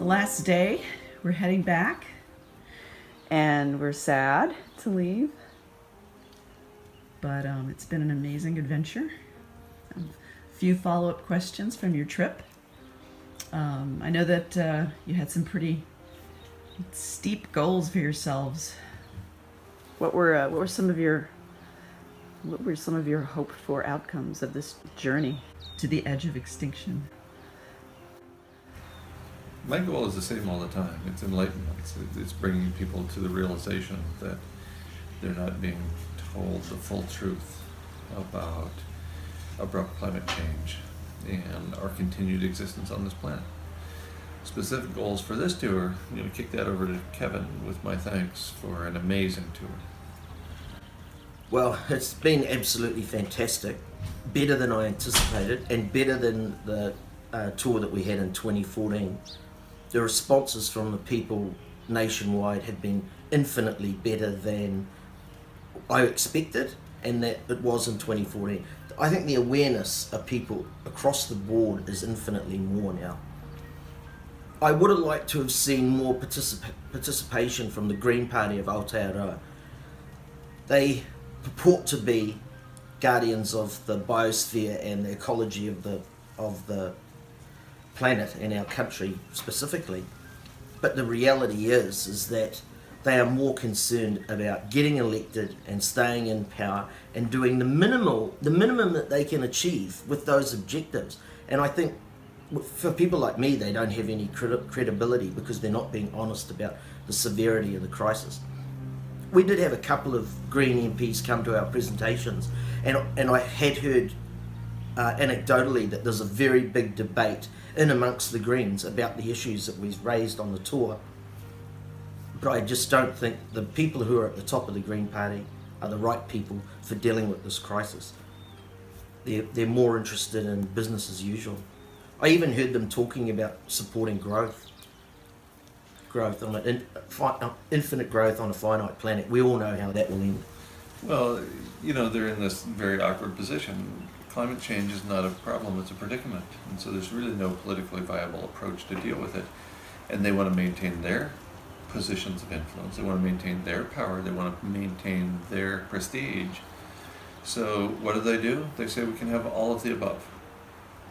last day. We're heading back, and we're sad to leave, but it's been an amazing adventure. A few follow-up questions from your trip. I know that you had some pretty steep goals for yourselves. What were some of your hoped for outcomes of this journey to the edge of extinction? My goal is the same all the time. It's enlightenment. It's bringing people to the realization that they're not being told the full truth about abrupt climate change and our continued existence on this planet. Specific goals for this tour, I'm going to kick that over to Kevin with my thanks for an amazing tour. Well, it's been absolutely fantastic, better than I anticipated, and better than the tour that we had in 2014. The responses from the people nationwide have been infinitely better than I expected, and that it was in 2014. I think the awareness of people across the board is infinitely more now. I would have liked to have seen more participation from the Green Party of Aotearoa. They purport to be guardians of the biosphere and the ecology of the planet and our country specifically, but the reality is that they are more concerned about getting elected and staying in power and doing the minimum that they can achieve with those objectives. And I think for people like me, they don't have any credibility because they're not being honest about the severity of the crisis. We did have a couple of Green MPs come to our presentations, and I had heard anecdotally that there's a very big debate in amongst the Greens about the issues that we've raised on the tour. But I just don't think the people who are at the top of the Green Party are the right people for dealing with this crisis. They're more interested in business as usual. I even heard them talking about supporting growth on infinite growth on a finite planet. We all know how that will end. Well, they're in this very awkward position. Climate change is not a problem, it's a predicament. And so there's really no politically viable approach to deal with it. And they want to maintain their positions of influence. They want to maintain their power. They want to maintain their prestige. So what do? They say we can have all of the above.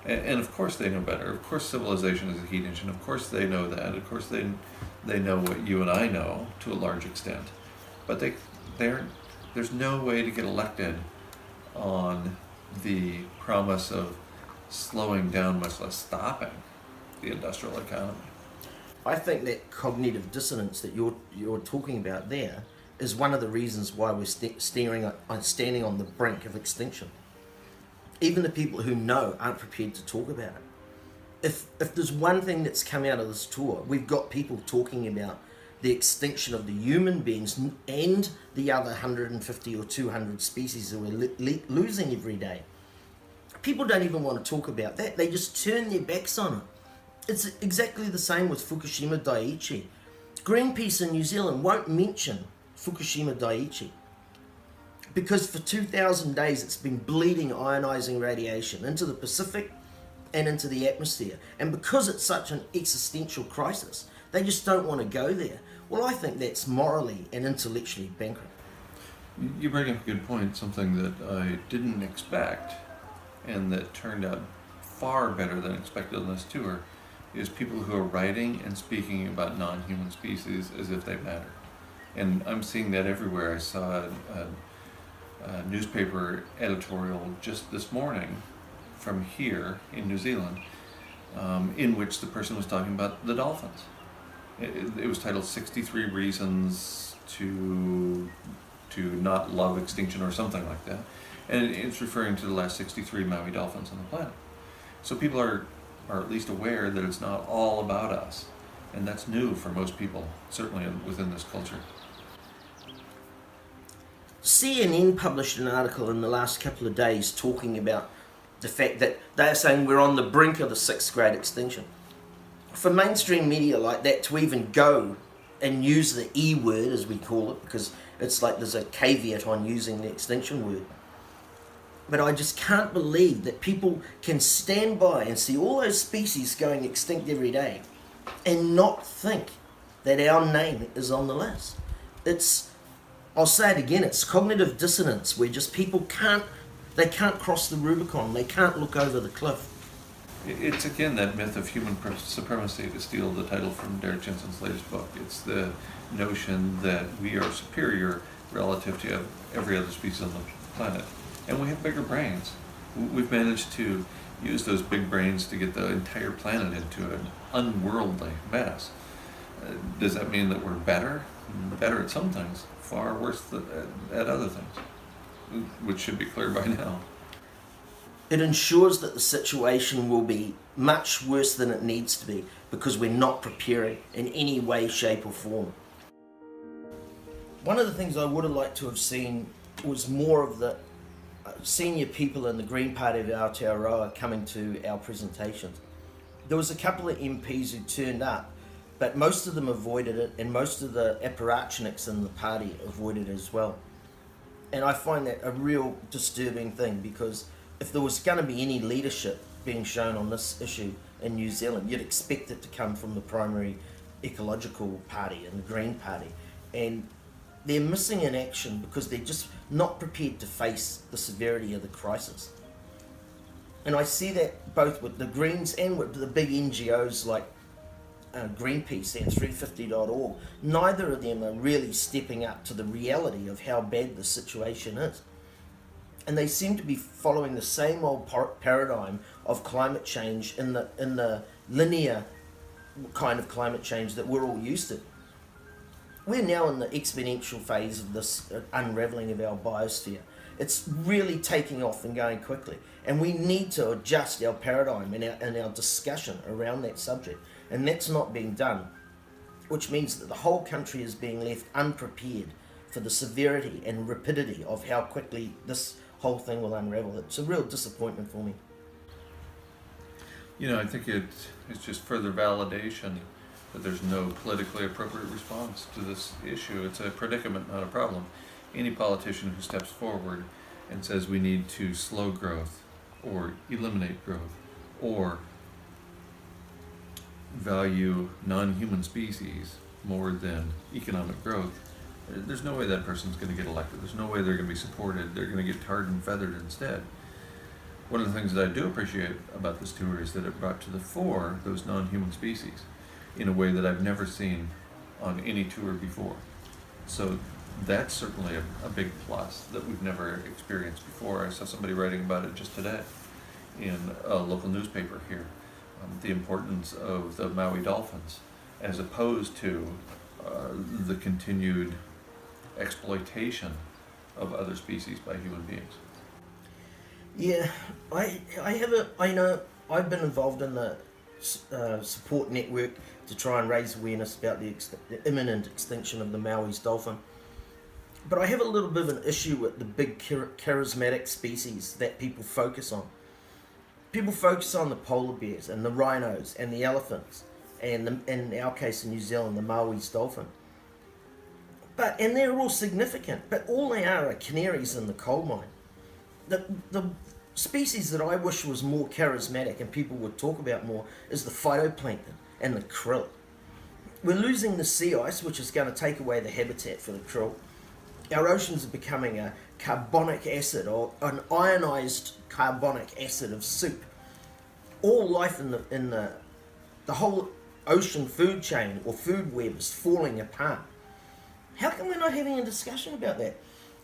And of course they know better. Of course civilization is a heat engine. Of course they know that. Of course they know what you and I know to a large extent. But there's no way to get elected on the promise of slowing down, much less stopping, the industrial economy. I think that cognitive dissonance that you're talking about there is one of the reasons why we're standing on the brink of extinction. Even the people who know aren't prepared to talk about it. If there's one thing that's come out of this tour, we've got people talking about the extinction of the human beings and the other 150 or 200 species that we're losing every day. People don't even want to talk about that. They just turn their backs on it. It's exactly the same with Fukushima Daiichi. Greenpeace in New Zealand won't mention Fukushima Daiichi because for 2,000 days it's been bleeding ionizing radiation into the Pacific and into the atmosphere. And because it's such an existential crisis, they just don't want to go there. Well, I think that's morally and intellectually bankrupt. You bring up a good point, something that I didn't expect and that turned out far better than expected on this tour is people who are writing and speaking about non-human species as if they matter. And I'm seeing that everywhere. I saw a newspaper editorial just this morning from here in New Zealand in which the person was talking about the dolphins. It was titled 63 Reasons to Not Love Extinction or something like that. And it's referring to the last 63 Maui dolphins on the planet. So people are at least aware that it's not all about us. And that's new for most people, certainly within this culture. CNN published an article in the last couple of days talking about the fact that they're saying we're on the brink of the 6th grade extinction. For mainstream media like that to even go and use the E word, as we call it, because it's like there's a caveat on using the extinction word. But I just can't believe that people can stand by and see all those species going extinct every day and not think that our name is on the list. I'll say it again, it's cognitive dissonance where just people can't cross the Rubicon, they can't look over the cliff. It's again that myth of human supremacy, to steal the title from Derek Jensen's latest book. It's the notion that we are superior relative to every other species on the planet. And we have bigger brains. We've managed to use those big brains to get the entire planet into an unworldly mess. Does that mean that we're better? Better at some things, far worse at other things, which should be clear by now. It ensures that the situation will be much worse than it needs to be because we're not preparing in any way, shape or form. One of the things I would have liked to have seen was more of the senior people in the Green Party of Aotearoa coming to our presentations. There was a couple of MPs who turned up, but most of them avoided it, and most of the apparatchiks in the party avoided it as well. And I find that a real disturbing thing, because if there was going to be any leadership being shown on this issue in New Zealand, you'd expect it to come from the primary ecological party and the Green Party. And they're missing in action because they're just not prepared to face the severity of the crisis. And I see that both with the Greens and with the big NGOs like Greenpeace and 350.org. Neither of them are really stepping up to the reality of how bad the situation is. And they seem to be following the same old paradigm of climate change in the linear kind of climate change that we're all used to. We're now in the exponential phase of this unravelling of our biosphere. It's really taking off and going quickly. And we need to adjust our paradigm and our discussion around that subject. And that's not being done, which means that the whole country is being left unprepared for the severity and rapidity of how quickly this whole thing will unravel. It's a real disappointment for me. You know, I think it's just further validation that there's no politically appropriate response to this issue. It's a predicament, not a problem. Any politician who steps forward and says we need to slow growth or eliminate growth or value non-human species more than economic growth, there's no way that person's going to get elected. There's no way they're going to be supported. They're going to get tarred and feathered instead. One of the things that I do appreciate about this tour is that it brought to the fore those non-human species in a way that I've never seen on any tour before. So that's certainly a big plus that we've never experienced before. I saw somebody writing about it just today in a local newspaper here. The importance of the Maui dolphins as opposed to the continued exploitation of other species by human beings. Yeah, I've been involved in the support network to try and raise awareness about the imminent extinction of the Maui's dolphin. But I have a little bit of an issue with the big charismatic species that people focus on. People focus on the polar bears and the rhinos and the elephants and in our case in New Zealand, the Maui's dolphin. And they're all significant, but all they are canaries in the coal mine. The species that I wish was more charismatic and people would talk about more is the phytoplankton and the krill. We're losing the sea ice, which is going to take away the habitat for the krill. Our oceans are becoming a carbonic acid or an ionized carbonic acid of soup. All life in the whole ocean food chain or food web is falling apart. How come we're not having a discussion about that?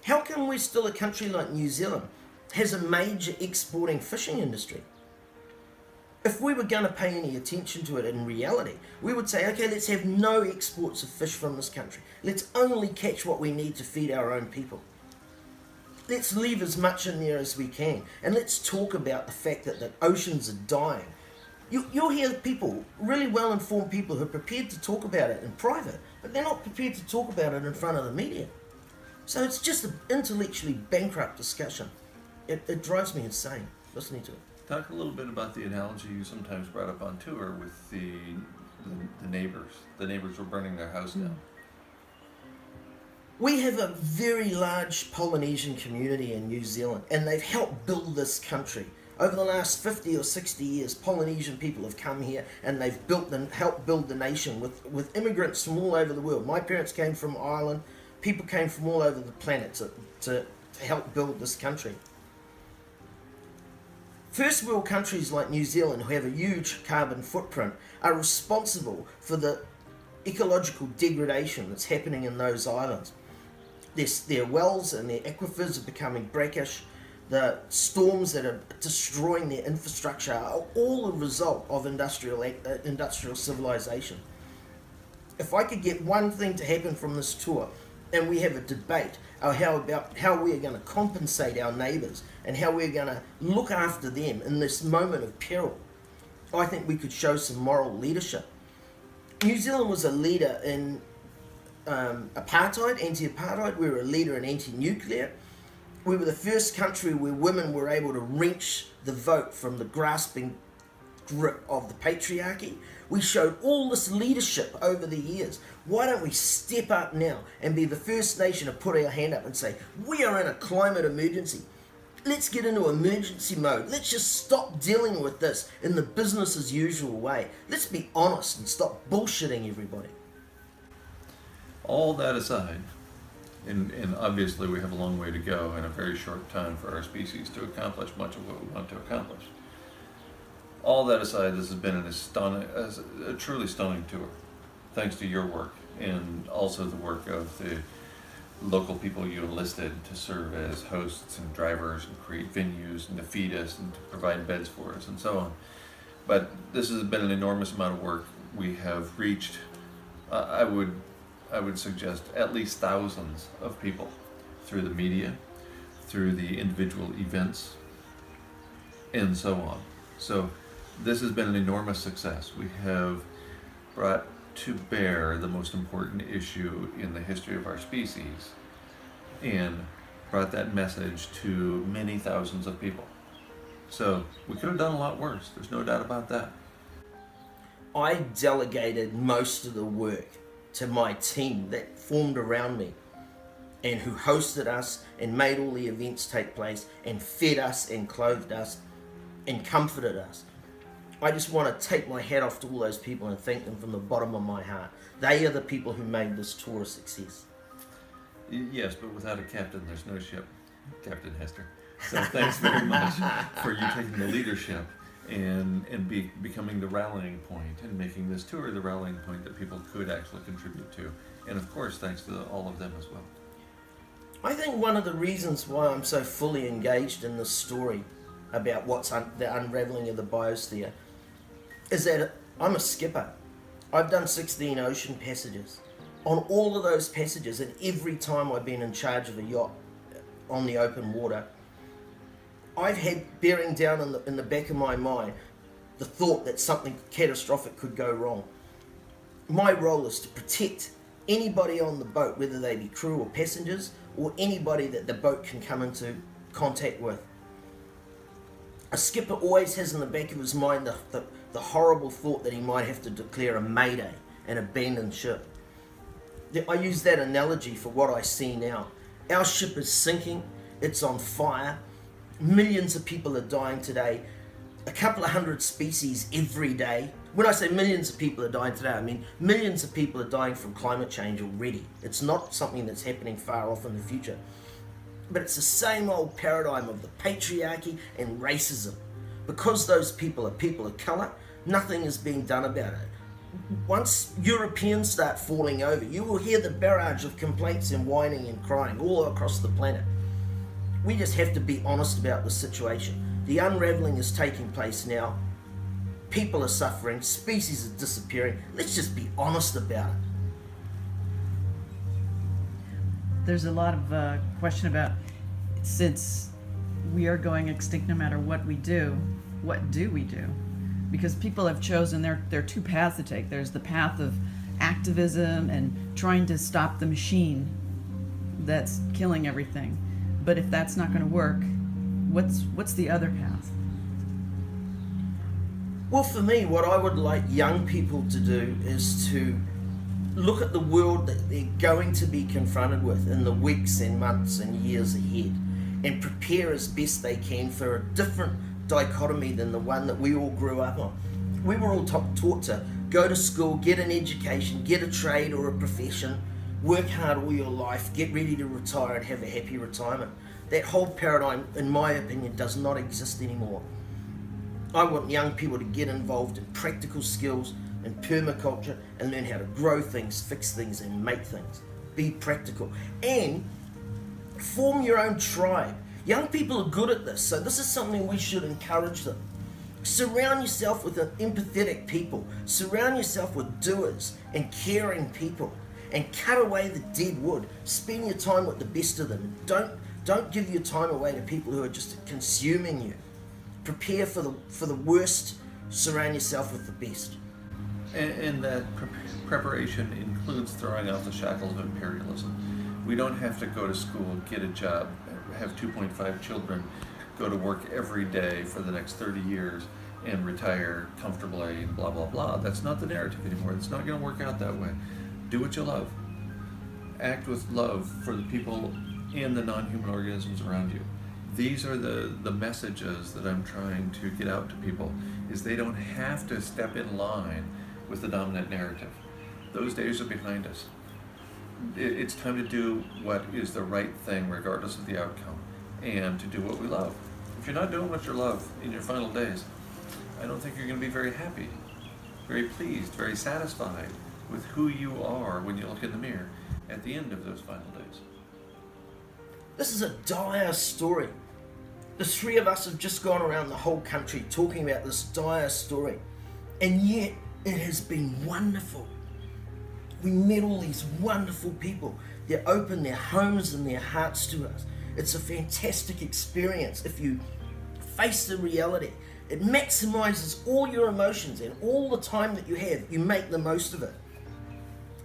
How come we're still a country like New Zealand has a major exporting fishing industry? If we were going to pay any attention to it in reality, we would say, okay, let's have no exports of fish from this country. Let's only catch what we need to feed our own people. Let's leave as much in there as we can. And let's talk about the fact that the oceans are dying. You'll hear people, really well-informed people who are prepared to talk about it in private, but they're not prepared to talk about it in front of the media. So it's just an intellectually bankrupt discussion. It drives me insane listening to it. Talk a little bit about the analogy you sometimes brought up on tour with the neighbors. The neighbors were burning their house down. We have a very large Polynesian community in New Zealand, and they've helped build this country Over the last 50 or 60 years, Polynesian people have come here and they've helped build the nation with immigrants from all over the world. My parents came from Ireland. People came from all over the planet to help build this country. First world countries like New Zealand, who have a huge carbon footprint, are responsible for the ecological degradation that's happening in those islands. Their wells and their aquifers are becoming brackish. The storms that are destroying their infrastructure are all a result of industrial civilization. If I could get one thing to happen from this tour, and we have a debate about how we are going to compensate our neighbours and how we're going to look after them in this moment of peril, I think we could show some moral leadership. New Zealand was a leader in anti-apartheid. We were a leader in anti-nuclear. We were the first country where women were able to wrench the vote from the grasping grip of the patriarchy. We showed all this leadership over the years. Why don't we step up now and be the first nation to put our hand up and say, we are in a climate emergency. Let's get into emergency mode. Let's just stop dealing with this in the business as usual way. Let's be honest and stop bullshitting everybody. All that aside, and obviously we have a long way to go and a very short time for our species to accomplish much of what we want to accomplish. All that aside, this has been a truly stunning tour, thanks to your work and also the work of the local people you enlisted to serve as hosts and drivers and create venues and to feed us and to provide beds for us and so on. But this has been an enormous amount of work. We have reached, I would suggest, at least thousands of people through the media, through the individual events, and so on. So this has been an enormous success. We have brought to bear the most important issue in the history of our species and brought that message to many thousands of people. So we could have done a lot worse. There's no doubt about that. I delegated most of the work to my team that formed around me and who hosted us and made all the events take place and fed us and clothed us and comforted us. I just want to take my hat off to all those people and thank them from the bottom of my heart. They are the people who made this tour a success. Yes, but without a captain, there's no ship, Captain Hester. So thanks very much for you taking the leadership and becoming the rallying point and making this tour the rallying point that people could actually contribute to. And of course, thanks to all of them as well. I think one of the reasons why I'm so fully engaged in this story about what's the unraveling of the biosphere is that I'm a skipper. I've done 16 ocean passages. On all of those passages, and every time I've been in charge of a yacht on the open water, I've had bearing down in the back of my mind the thought that something catastrophic could go wrong. My role is to protect anybody on the boat, whether they be crew or passengers, or anybody that the boat can come into contact with. A skipper always has in the back of his mind the horrible thought that he might have to declare a mayday and abandon ship. I use that analogy for what I see now. Our ship is sinking, it's on fire, millions of people are dying today, a couple of hundred species every day. When I say millions of people are dying today, I mean millions of people are dying from climate change already. It's not something that's happening far off in the future. But it's the same old paradigm of the patriarchy and racism. Because those people are people of colour, nothing is being done about it. Once Europeans start falling over, you will hear the barrage of complaints and whining and crying all across the planet. We just have to be honest about the situation. The unravelling is taking place now. People are suffering, species are disappearing. Let's just be honest about it. There's a lot of question about, since we are going extinct no matter what we do, what do we do? Because people have chosen, there are two paths to take. There's the path of activism and trying to stop the machine that's killing everything. But if that's not going to work, what's the other path? Well, for me, what I would like young people to do is to look at the world that they're going to be confronted with in the weeks and months and years ahead and prepare as best they can for a different dichotomy than the one that we all grew up on. We were all taught to go to school, get an education, get a trade or a profession, work hard all your life, get ready to retire and have a happy retirement. That whole paradigm, in my opinion, does not exist anymore. I want young people to get involved in practical skills and permaculture and learn how to grow things, fix things, and make things. Be practical. And form your own tribe. Young people are good at this, so this is something we should encourage them. Surround yourself with empathetic people. Surround yourself with doers and caring people. And cut away the dead wood. Spend your time with the best of them. Don't give your time away to people who are just consuming you. Prepare for the worst. Surround yourself with the best. And that preparation includes throwing off the shackles of imperialism. We don't have to go to school, get a job, have 2.5 children, go to work every day for the next 30 years and retire comfortably and blah, blah, blah. That's not the narrative anymore. It's not going to work out that way. Do what you love. Act with love for the people and the non-human organisms around you. These are the messages that I'm trying to get out to people, is they don't have to step in line with the dominant narrative. Those days are behind us. It's time to do what is the right thing regardless of the outcome, and to do what we love. If you're not doing what you love in your final days, I don't think you're going to be very happy, very pleased, very satisfied with who you are when you look in the mirror at the end of those final days. This is a dire story. The three of us have just gone around the whole country talking about this dire story, and yet it has been wonderful. We met all these wonderful people. They opened their homes and their hearts to us. It's a fantastic experience if you face the reality. It maximizes all your emotions, and all the time that you have, you make the most of it.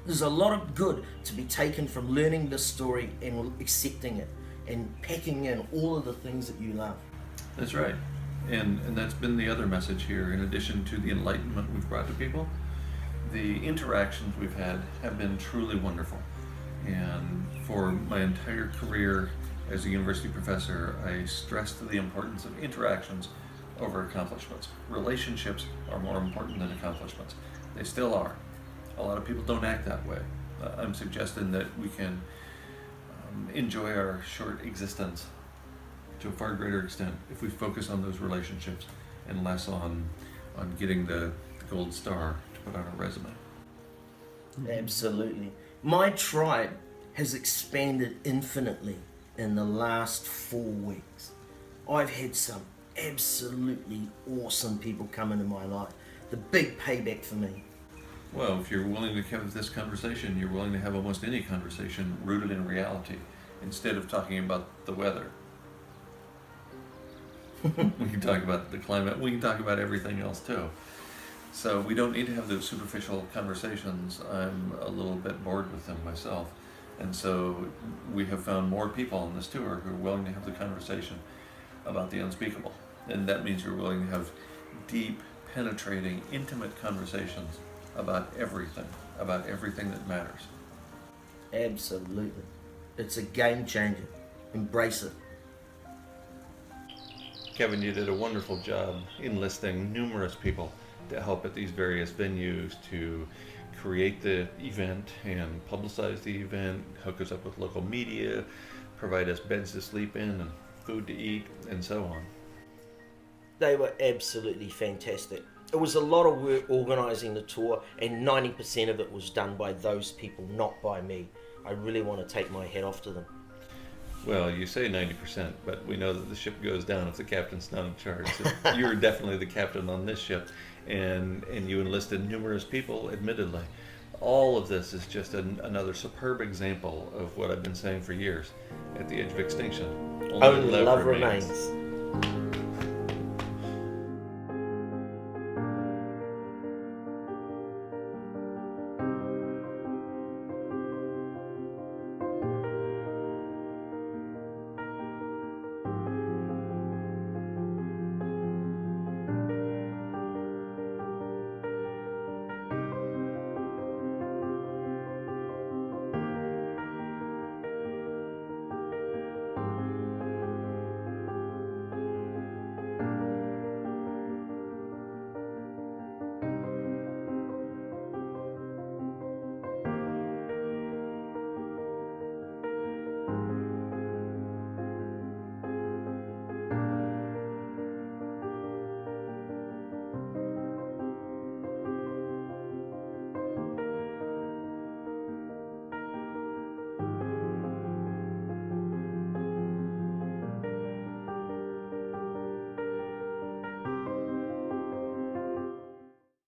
There's a lot of good to be taken from learning this story and accepting it and packing in all of the things that you love. That's right. And that's been the other message here. In addition to the enlightenment we've brought to people, the interactions we've had have been truly wonderful. And for my entire career as a university professor, I stressed the importance of interactions over accomplishments. Relationships are more important than accomplishments. They still are. A lot of people don't act that way. I'm suggesting that we can enjoy our short existence to a far greater extent if we focus on those relationships and less on getting the gold star to put on our resume. Absolutely. My tribe has expanded infinitely in the last 4 weeks. I've had some absolutely awesome people come into my life. The big payback for me. Well, if you're willing to have this conversation, you're willing to have almost any conversation rooted in reality instead of talking about the weather. We can talk about the climate. We can talk about everything else too. So we don't need to have those superficial conversations. I'm a little bit bored with them myself. And so we have found more people on this tour who are willing to have the conversation about the unspeakable. And that means you're willing to have deep, penetrating, intimate conversations about everything that matters. Absolutely. It's a game changer. Embrace it. Kevin, you did a wonderful job enlisting numerous people to help at these various venues to create the event and publicize the event, hook us up with local media, provide us beds to sleep in and food to eat, and so on. They were absolutely fantastic. It was a lot of work organising the tour, and 90% of it was done by those people, not by me. I really want to take my hat off to them. Well, you say 90%, but we know that the ship goes down if the captain's not in charge. So you were definitely the captain on this ship, and you enlisted numerous people, admittedly. All of this is just another superb example of what I've been saying for years. At the edge of extinction, Only love remains.